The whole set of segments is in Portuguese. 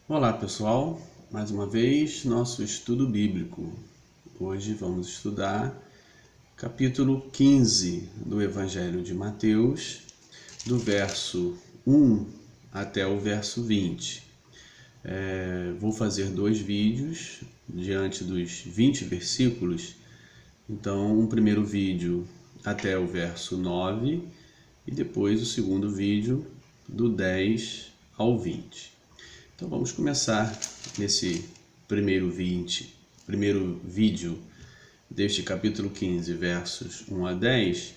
Olá pessoal, mais uma vez nosso estudo bíblico. Hoje vamos estudar capítulo 15 do Evangelho de Mateus, do verso 1 até o verso 20. Vou fazer 2 vídeos diante dos 20 versículos. Então, um primeiro vídeo até o verso 9 e depois o segundo vídeo do 10 ao 20. Então vamos começar nesse primeiro vídeo deste capítulo 15, versos 1 a 10,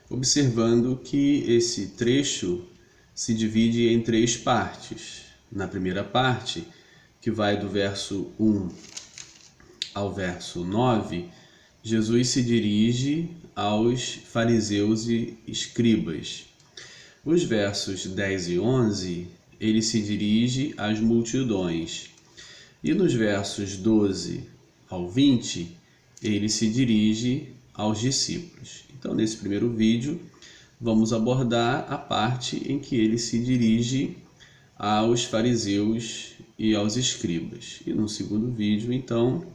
observando que esse trecho se divide em 3 partes. Na primeira parte, que vai do verso 1 ao verso 9, Jesus se dirige aos fariseus e escribas. Os versos 10 e 11, ele se dirige às multidões. E nos versos 12 ao 20, ele se dirige aos discípulos. Então, nesse primeiro vídeo, vamos abordar a parte em que ele se dirige aos fariseus e aos escribas. E no segundo vídeo, então,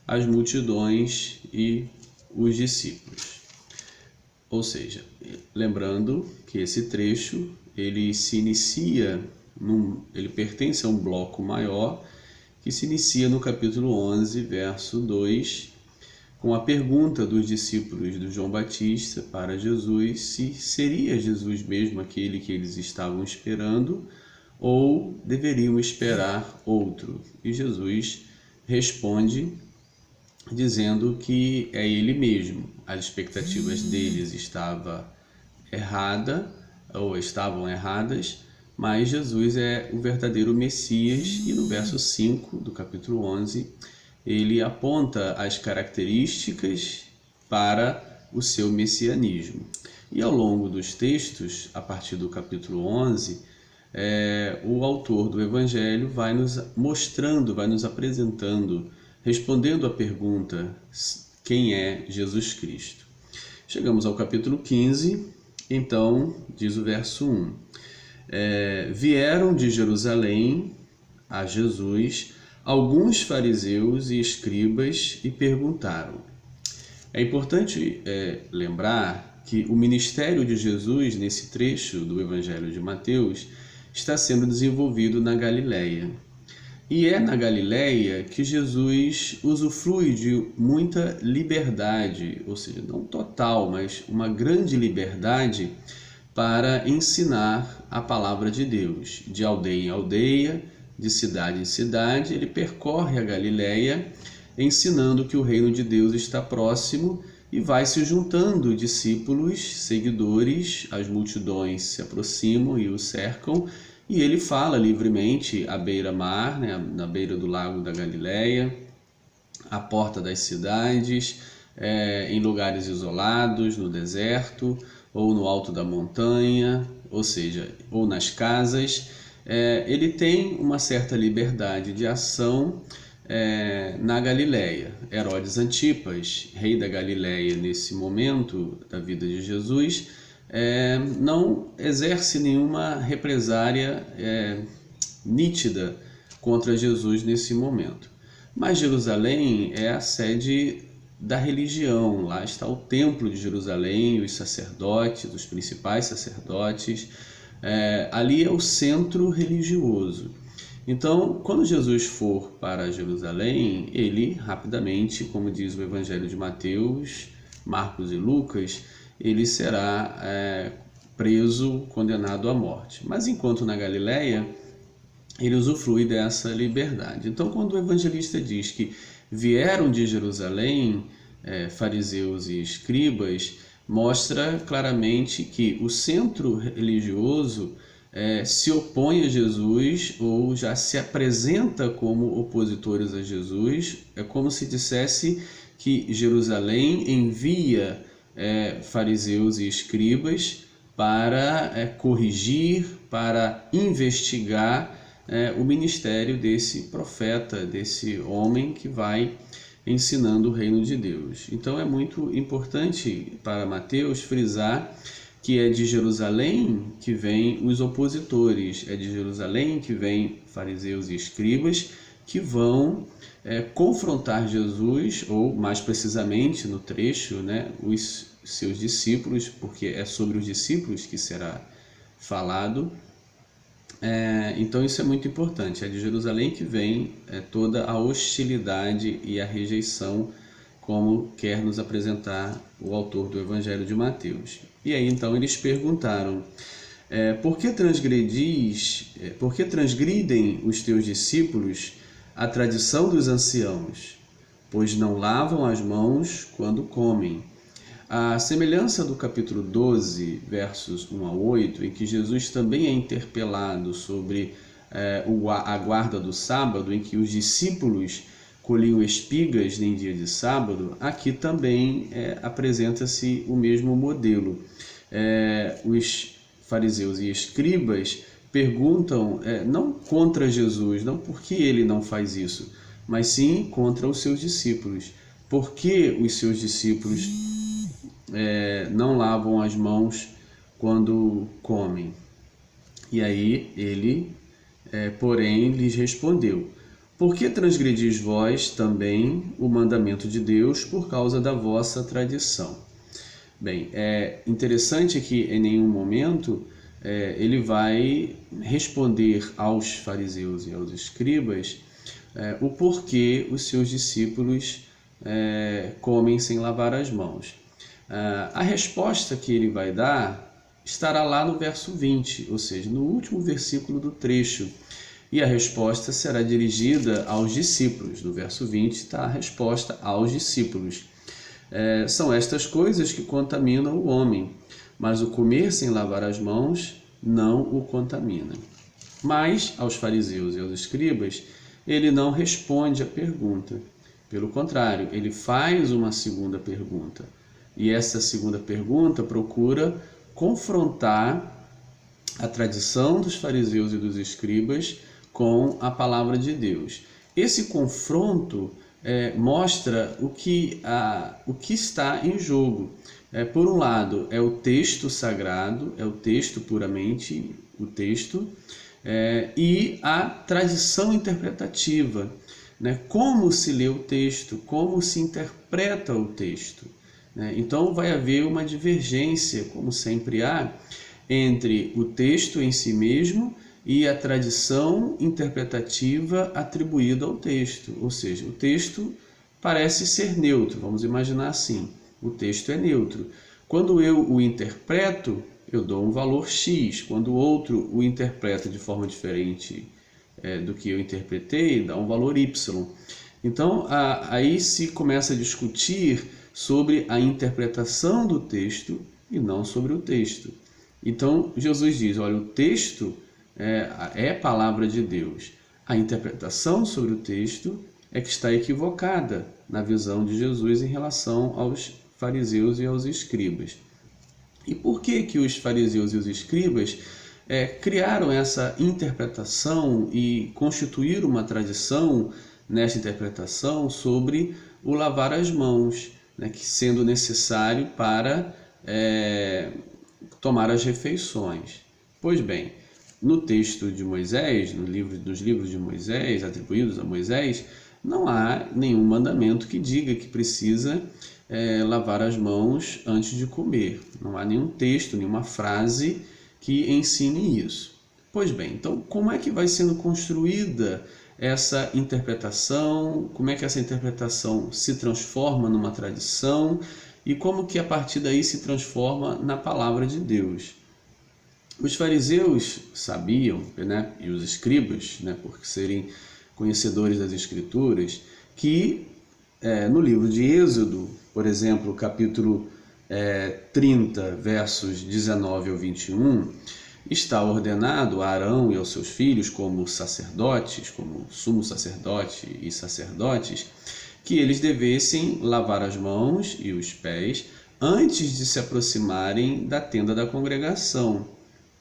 as multidões e os discípulos. Ou seja, lembrando que esse trecho ele se inicia, ele pertence a um bloco maior que se inicia no capítulo 11, verso 2, com a pergunta dos discípulos do João Batista para Jesus se seria Jesus mesmo aquele que eles estavam esperando ou deveriam esperar outro. E Jesus responde dizendo que é ele mesmo. As expectativas deles estavam erradas, mas Jesus é o verdadeiro Messias, e no verso 5 do capítulo 11, ele aponta as características para o seu messianismo. E ao longo dos textos, a partir do capítulo 11, o autor do Evangelho vai nos mostrando, vai nos apresentando, respondendo à pergunta: quem é Jesus Cristo? Chegamos ao capítulo 15, então diz o verso 1. Vieram de Jerusalém a Jesus alguns fariseus e escribas e perguntaram. É importante lembrar que o ministério de Jesus, nesse trecho do Evangelho de Mateus, está sendo desenvolvido na Galileia. E é na Galileia que Jesus usufrui de muita liberdade, ou seja, não total, mas uma grande liberdade para ensinar a palavra de Deus. De aldeia em aldeia, de cidade em cidade, ele percorre a Galileia ensinando que o reino de Deus está próximo e vai se juntando discípulos, seguidores, as multidões se aproximam e o cercam. E ele fala livremente à beira-mar, na beira do lago da Galileia, à porta das cidades, em lugares isolados, no deserto, ou no alto da montanha, ou seja, ou nas casas. Ele tem uma certa liberdade de ação na Galileia. Herodes Antipas, rei da Galileia nesse momento da vida de Jesus, não exerce nenhuma represária nítida contra Jesus nesse momento. Mas Jerusalém é a sede da religião. Lá está o templo de Jerusalém, os sacerdotes, os principais sacerdotes. Ali é o centro religioso. Então, quando Jesus for para Jerusalém, ele rapidamente, como diz o Evangelho de Mateus, Marcos e Lucas, ele será preso, condenado à morte. Mas enquanto na Galileia, ele usufrui dessa liberdade. Então, quando o evangelista diz que vieram de Jerusalém fariseus e escribas, mostra claramente que o centro religioso se opõe a Jesus ou já se apresenta como opositores a Jesus. É como se dissesse que Jerusalém envia fariseus e escribas para corrigir, para investigar o ministério desse profeta, desse homem que vai ensinando o reino de Deus. Então é muito importante para Mateus frisar que é de Jerusalém que vêm os opositores, é de Jerusalém que vêm fariseus e escribas que vão confrontar Jesus, ou mais precisamente no trecho, né, os seus discípulos, porque é sobre os discípulos que será falado. Então isso é muito importante, é de Jerusalém que vem toda a hostilidade e a rejeição, como quer nos apresentar o autor do Evangelho de Mateus. E aí então eles perguntaram: por que transgridem os teus discípulos a tradição dos anciãos, pois não lavam as mãos quando comem? A semelhança do capítulo 12, versos 1 a 8, em que Jesus também é interpelado sobre a guarda do sábado, em que os discípulos colhiam espigas em dia de sábado, aqui também apresenta-se o mesmo modelo. Os fariseus e escribas perguntam não contra Jesus, não porque ele não faz isso, mas sim contra os seus discípulos. Por que os seus discípulos não lavam as mãos quando comem? E aí ele, porém, lhes respondeu: por que transgredis vós também o mandamento de Deus por causa da vossa tradição? Bem, é interessante que em nenhum momento ele vai responder aos fariseus e aos escribas o porquê os seus discípulos comem sem lavar as mãos. A resposta que ele vai dar estará lá no verso 20, ou seja, no último versículo do trecho. E a resposta será dirigida aos discípulos. No verso 20 está a resposta aos discípulos. São estas coisas que contaminam o homem, mas o comer sem lavar as mãos não o contamina. Mas aos fariseus e aos escribas, ele não responde a pergunta. Pelo contrário, ele faz uma segunda pergunta. E essa segunda pergunta procura confrontar a tradição dos fariseus e dos escribas com a palavra de Deus. Esse confronto mostra o que está em jogo. Por um lado, é o texto sagrado, é o texto puramente, o texto, e a tradição interpretativa, né? Como se lê o texto, como se interpreta o texto. Então vai haver uma divergência, como sempre há, entre o texto em si mesmo e a tradição interpretativa atribuída ao texto. Ou seja, o texto parece ser neutro, vamos imaginar assim, o texto é neutro. Quando eu o interpreto, eu dou um valor X, quando o outro o interpreta de forma diferente do que eu interpretei, dá um valor Y. Então aí se começa a discutir sobre a interpretação do texto e não sobre o texto. Então Jesus diz: olha, o texto é palavra de Deus. A interpretação sobre o texto é que está equivocada na visão de Jesus em relação aos fariseus e aos escribas. E por que os fariseus e os escribas criaram essa interpretação e constituíram uma tradição nessa interpretação sobre o lavar as mãos, né, que sendo necessário para tomar as refeições? Pois bem, no texto de Moisés, nos livros de Moisés, atribuídos a Moisés, não há nenhum mandamento que diga que precisa lavar as mãos antes de comer. Não há nenhum texto, nenhuma frase que ensine isso. Pois bem, então como é que vai sendo construída essa interpretação? Como é que essa interpretação se transforma numa tradição? E como que a partir daí se transforma na palavra de Deus? Os fariseus sabiam, né, e os escribas, né, por serem conhecedores das Escrituras, que no livro de Êxodo, por exemplo, capítulo 30, versos 19 ao 21, está ordenado a Arão e aos seus filhos, como sacerdotes, como sumo sacerdote e sacerdotes, que eles devessem lavar as mãos e os pés antes de se aproximarem da tenda da congregação,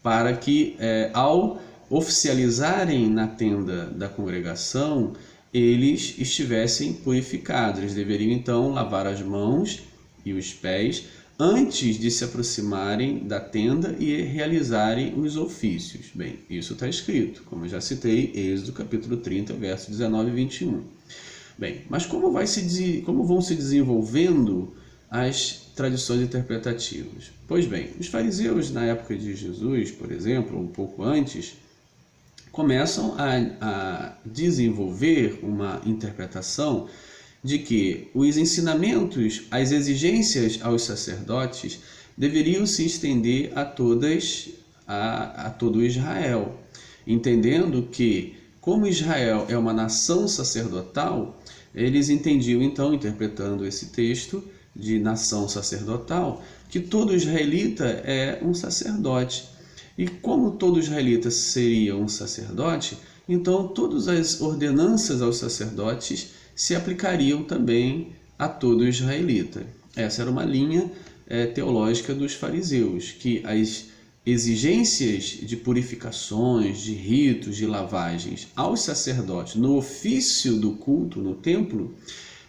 para que ao oficializarem na tenda da congregação, eles estivessem purificados. Eles deveriam então lavar as mãos e os pés antes de se aproximarem da tenda e realizarem os ofícios. Bem, isso está escrito, como eu já citei, Êxodo capítulo 30, versos 19 e 21. Bem, mas como vão se desenvolvendo as tradições interpretativas? Pois bem, os fariseus na época de Jesus, por exemplo, um pouco antes, começam a desenvolver uma interpretação de que os ensinamentos, as exigências aos sacerdotes deveriam se estender a todo Israel, entendendo que, como Israel é uma nação sacerdotal, eles entendiam então, interpretando esse texto de nação sacerdotal, que todo israelita é um sacerdote. E como todo israelita seria um sacerdote, então todas as ordenanças aos sacerdotes se aplicariam também a todo israelita. Essa era uma linha teológica dos fariseus, que as exigências de purificações, de ritos, de lavagens aos sacerdotes no ofício do culto no templo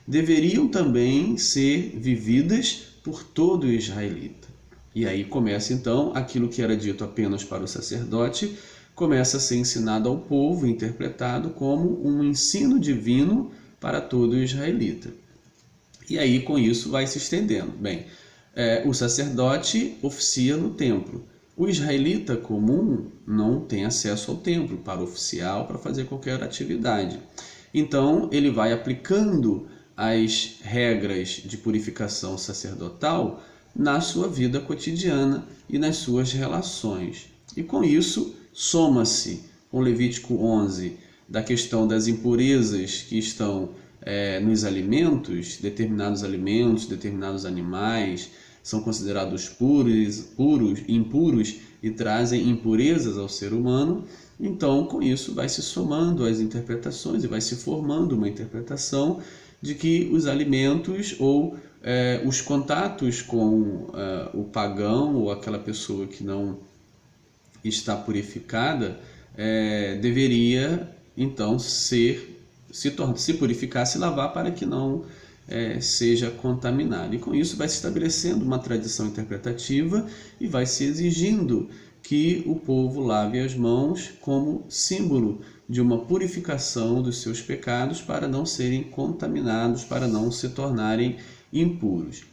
deveriam também ser vividas por todo israelita. E aí começa então aquilo que era dito apenas para o sacerdote, começa a ser ensinado ao povo, interpretado como um ensino divino para todo israelita. E aí com isso vai se estendendo. Bem, o sacerdote oficia no templo. O israelita comum não tem acesso ao templo para oficiar, para fazer qualquer atividade. Então ele vai aplicando as regras de purificação sacerdotal na sua vida cotidiana e nas suas relações. E com isso soma-se com Levítico 11 da questão das impurezas que estão nos alimentos, determinados animais são considerados impuros e trazem impurezas ao ser humano. Então, com isso, vai se somando as interpretações e vai se formando uma interpretação de que os alimentos ou os contatos com o pagão ou aquela pessoa que não está purificada deveria, então, se purificar, se lavar para que não seja contaminado. E com isso vai se estabelecendo uma tradição interpretativa e vai se exigindo que o povo lave as mãos como símbolo de uma purificação dos seus pecados para não serem contaminados, para não se tornarem impuros.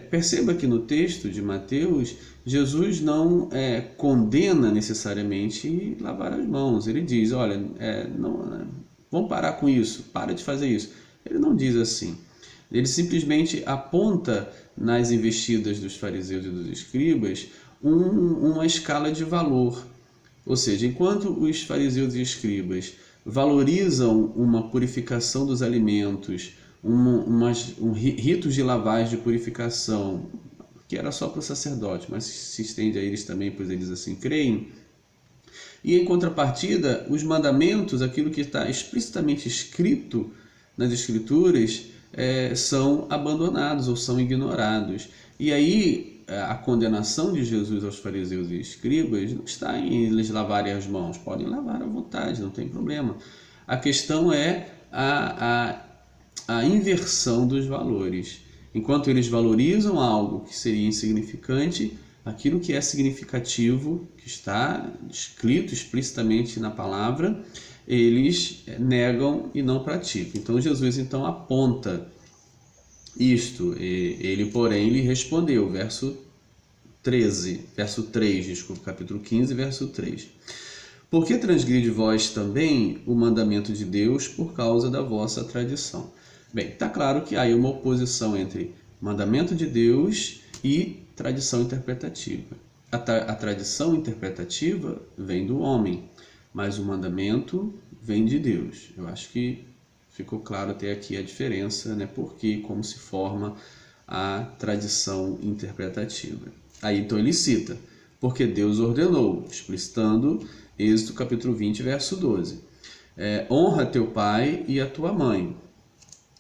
Perceba que no texto de Mateus, Jesus não condena necessariamente lavar as mãos. Ele diz, olha, vamos parar com isso, para de fazer isso. Ele não diz assim. Ele simplesmente aponta nas investidas dos fariseus e dos escribas uma escala de valor. Ou seja, enquanto os fariseus e escribas valorizam uma purificação dos alimentos, ritos de lavagem de purificação, que era só para o sacerdote, mas se estende a eles também, pois eles assim creem. E em contrapartida, os mandamentos, aquilo que está explicitamente escrito nas Escrituras, são abandonados ou são ignorados. E aí a condenação de Jesus aos fariseus e escribas não está em eles lavarem as mãos, podem lavar à vontade, não tem problema. A questão é a inversão dos valores. Enquanto eles valorizam algo que seria insignificante, aquilo que é significativo, que está escrito explicitamente na palavra, eles negam e não praticam. Então Jesus aponta isto. Ele, porém, lhe respondeu, verso 3, capítulo 15, verso 3. Por que transgride vós também o mandamento de Deus por causa da vossa tradição? Bem, está claro que há aí uma oposição entre mandamento de Deus e tradição interpretativa. A tradição interpretativa vem do homem, mas o mandamento vem de Deus. Eu acho que ficou claro até aqui a diferença, né? Porque como se forma a tradição interpretativa. Aí então ele cita, porque Deus ordenou, explicitando Êxodo capítulo 20, verso 12. Honra teu pai e a tua mãe.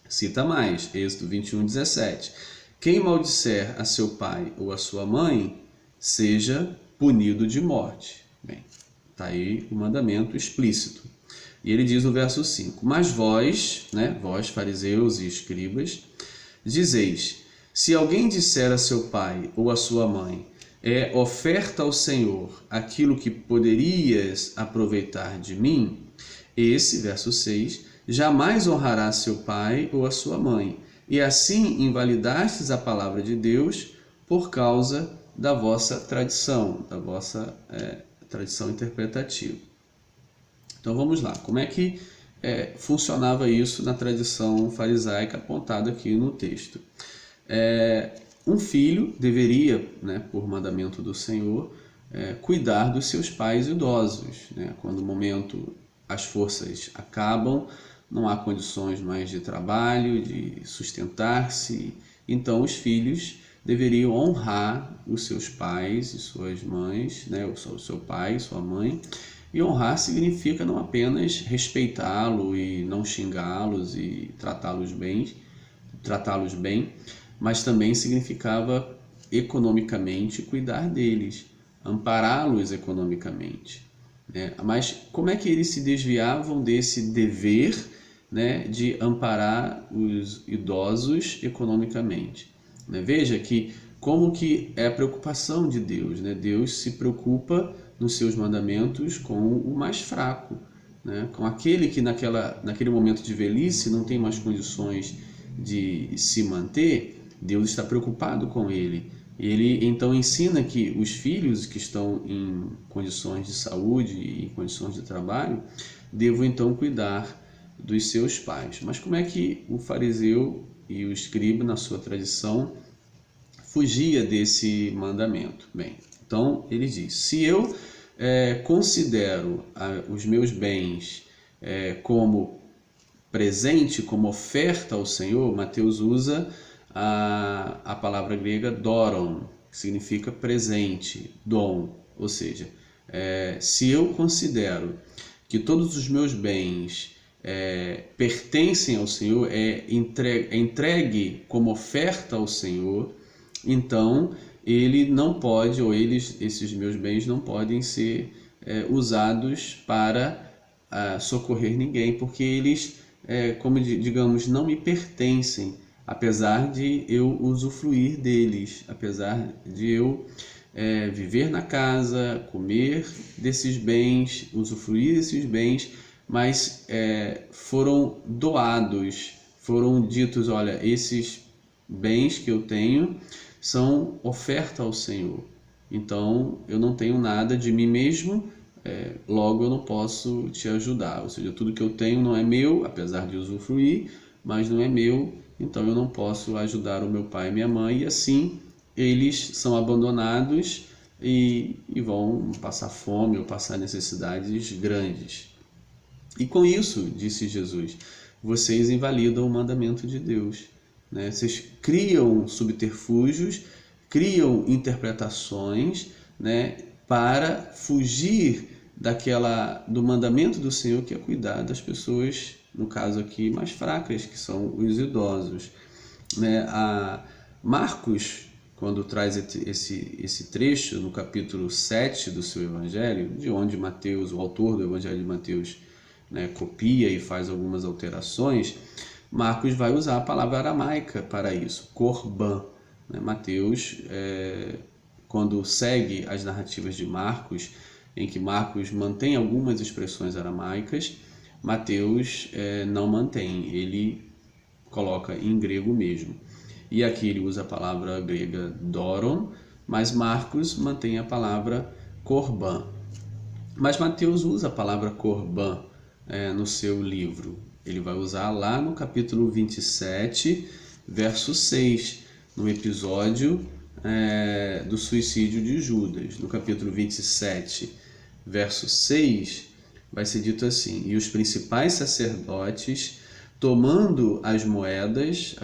Cita mais, Êxodo 21, 17. Quem maldisser a seu pai ou a sua mãe, seja punido de morte. Bem, está aí o mandamento explícito. E ele diz no verso 5, mas vós, vós fariseus e escribas, dizeis, Se alguém disser a seu pai ou a sua mãe, é oferta ao Senhor aquilo que poderias aproveitar de mim, esse, verso 6, jamais honrará seu pai ou a sua mãe, e assim invalidastes a palavra de Deus por causa da vossa tradição, da vossa tradição interpretativa. Então vamos lá, como é que funcionava isso na tradição farisaica apontada aqui no texto? Um filho deveria, por mandamento do Senhor, cuidar dos seus pais idosos. Quando o momento, as forças acabam, não há condições mais de trabalho, de sustentar-se, então os filhos deveriam honrar os seus pais e suas mães, o seu pai, sua mãe. E honrar significa não apenas respeitá-lo e não xingá-los e tratá-los bem, mas também significava economicamente cuidar deles, ampará-los economicamente. Mas como é que eles se desviavam desse dever, de amparar os idosos economicamente? Veja que como que é a preocupação de Deus. Deus se preocupa nos seus mandamentos com o mais fraco, com aquele que naquele momento de velhice não tem mais condições de se manter. Deus está preocupado com ele. Ele então ensina que os filhos que estão em condições de saúde e em condições de trabalho devam então cuidar dos seus pais. Mas como é que o fariseu e o escriba, na sua tradição, fugia desse mandamento? Bem, então ele diz: se eu considero os meus bens como presente, como oferta ao Senhor, Mateus usa a palavra grega doron, que significa presente, dom, ou seja, se eu considero que todos os meus bens pertencem ao Senhor, entregue como oferta ao Senhor, então ele não pode, ou esses meus bens não podem ser usados para socorrer ninguém, porque eles, como digamos, não me pertencem, apesar de eu usufruir deles, apesar de eu viver na casa, comer desses bens, usufruir desses bens, mas foram doados, foram ditos: olha, esses bens que eu tenho são oferta ao Senhor, então eu não tenho nada de mim mesmo, logo eu não posso te ajudar. Ou seja, tudo que eu tenho não é meu, apesar de usufruir, mas não é meu, então eu não posso ajudar o meu pai e minha mãe, e assim eles são abandonados e vão passar fome ou passar necessidades grandes. E com isso, disse Jesus, vocês invalidam o mandamento de Deus. Vocês criam subterfúgios, criam interpretações, para fugir do mandamento do Senhor, que é cuidar das pessoas, no caso aqui, mais fracas, que são os idosos. Marcos, quando traz esse trecho no capítulo 7 do seu evangelho, de onde Mateus, o autor do evangelho de Mateus, copia e faz algumas alterações, Marcos vai usar a palavra aramaica para isso, korban. Mateus, quando segue as narrativas de Marcos, em que Marcos mantém algumas expressões aramaicas, Mateus não mantém, ele coloca em grego mesmo. E aqui ele usa a palavra grega doron, mas Marcos mantém a palavra korban. Mas Mateus usa a palavra korban no seu livro. Ele vai usar lá no capítulo 27, verso 6, no episódio do suicídio de Judas. No capítulo 27, verso 6, vai ser dito assim: e os principais sacerdotes, tomando as moedas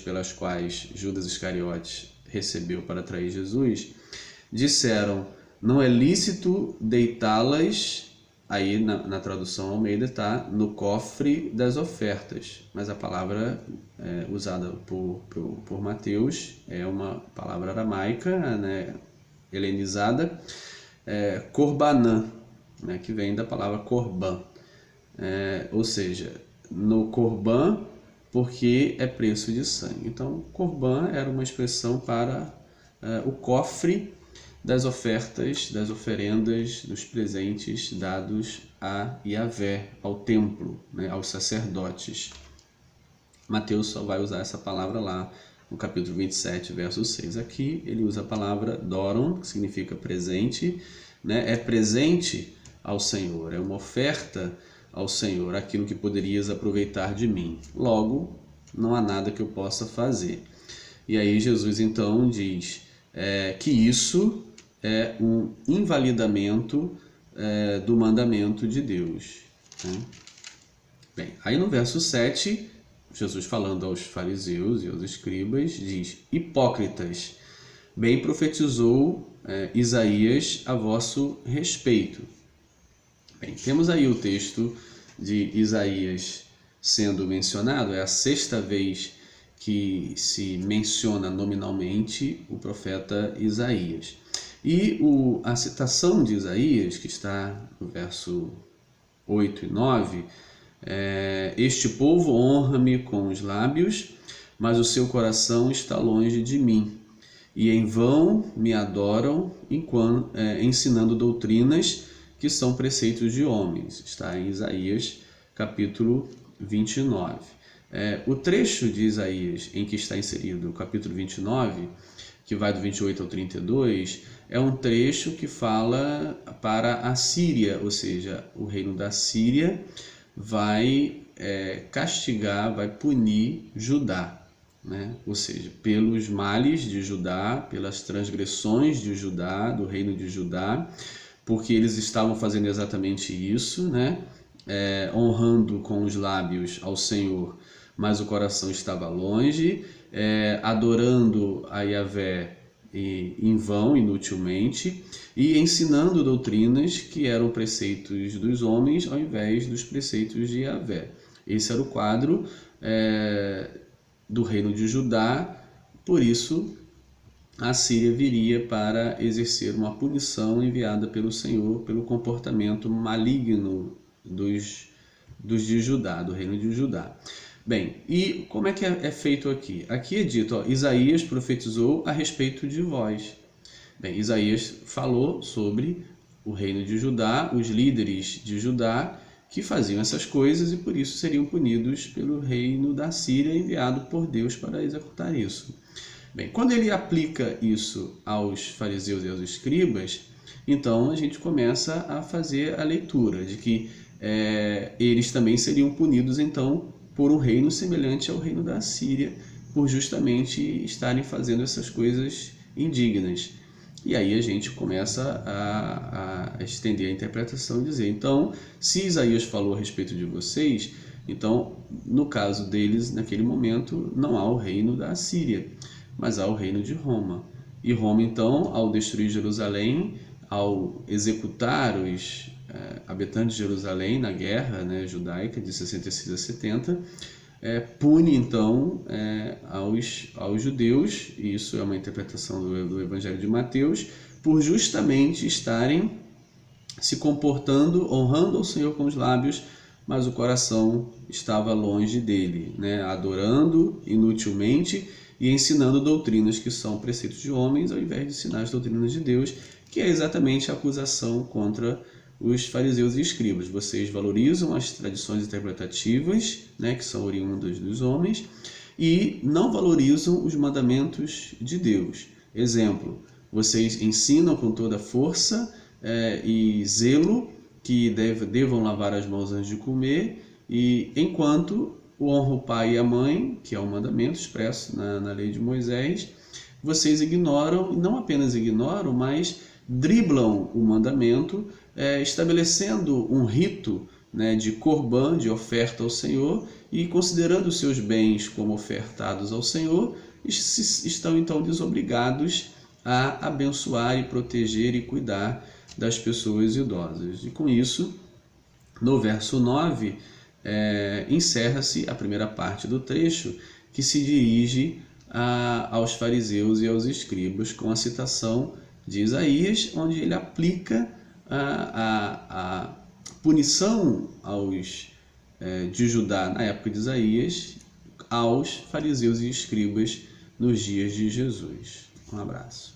pelas quais Judas Iscariotes recebeu para trair Jesus, disseram: não é lícito deitá-las. Aí na tradução Almeida está no cofre das ofertas, mas a palavra usada por Mateus é uma palavra aramaica, helenizada, korbanã, que vem da palavra korban, ou seja, no korban, porque é preço de sangue. Então, Corban era uma expressão para o cofre das ofertas, das oferendas, dos presentes dados a Yahvé, ao templo, né, aos sacerdotes. Mateus só vai usar essa palavra lá no capítulo 27, verso 6. Aqui ele usa a palavra doron, que significa presente, né? É presente ao Senhor, é uma oferta ao Senhor, aquilo que poderias aproveitar de mim. Logo, não há nada que eu possa fazer. E aí Jesus então diz que isso é um invalidamento do mandamento de Deus, né? Bem, aí no verso 7, Jesus falando aos fariseus e aos escribas, diz: hipócritas, bem profetizou Isaías a vosso respeito. Bem, temos aí o texto de Isaías sendo mencionado, é a sexta vez que se menciona nominalmente o profeta Isaías. E a citação de Isaías, que está no verso 8 e 9, este povo honra-me com os lábios, mas o seu coração está longe de mim. E em vão me adoram, ensinando doutrinas que são preceitos de homens. Está em Isaías, capítulo 29. O trecho de Isaías em que está inserido o capítulo 29, que vai do 28 ao 32, é um trecho que fala para a Síria, ou seja, o reino da Síria vai castigar, vai punir Judá, né? Ou seja, pelos males de Judá, pelas transgressões de Judá, do reino de Judá, porque eles estavam fazendo exatamente isso, né? Honrando com os lábios ao Senhor, mas o coração estava longe, adorando a Yahvé em vão, inutilmente, e ensinando doutrinas que eram preceitos dos homens ao invés dos preceitos de Yahvé. Esse era o quadro do reino de Judá, por isso a Síria viria para exercer uma punição enviada pelo Senhor pelo comportamento maligno dos de Judá, do reino de Judá. Bem, e como é que é feito aqui? Aqui é dito, Isaías profetizou a respeito de vós. Bem, Isaías falou sobre o reino de Judá, os líderes de Judá que faziam essas coisas e por isso seriam punidos pelo reino da Síria enviado por Deus para executar isso. Bem, quando ele aplica isso aos fariseus e aos escribas, então a gente começa a fazer a leitura de que eles também seriam punidos então por um reino semelhante ao reino da Síria, por justamente estarem fazendo essas coisas indignas. E aí a gente começa a estender a interpretação e dizer, então, se Isaías falou a respeito de vocês, então, no caso deles, naquele momento, não há o reino da Síria, mas há o reino de Roma. E Roma, então, ao destruir Jerusalém, ao executar os habitantes de Jerusalém na guerra, né, judaica de 66 a 70, pune então aos judeus, e isso é uma interpretação do Evangelho de Mateus, por justamente estarem se comportando, honrando ao Senhor com os lábios, mas o coração estava longe dele, né, adorando inutilmente e ensinando doutrinas que são preceitos de homens, ao invés de ensinar as doutrinas de Deus, que é exatamente a acusação contra os fariseus e escribas. Vocês valorizam as tradições interpretativas, né, que são oriundas dos homens, e não valorizam os mandamentos de Deus. Exemplo, vocês ensinam com toda força e zelo que devam lavar as mãos antes de comer, e enquanto honra o pai e a mãe, que é um mandamento expresso na lei de Moisés, vocês ignoram, e não apenas ignoram, mas driblam o mandamento, estabelecendo um rito, né, de corban, de oferta ao Senhor, e considerando os seus bens como ofertados ao Senhor, estão então desobrigados a abençoar e proteger e cuidar das pessoas idosas. E com isso, no verso 9, encerra-se a primeira parte do trecho, que se dirige aos fariseus e aos escribas, com a citação de Isaías, onde ele aplica a punição de Judá na época de Isaías, aos fariseus e escribas nos dias de Jesus. Um abraço.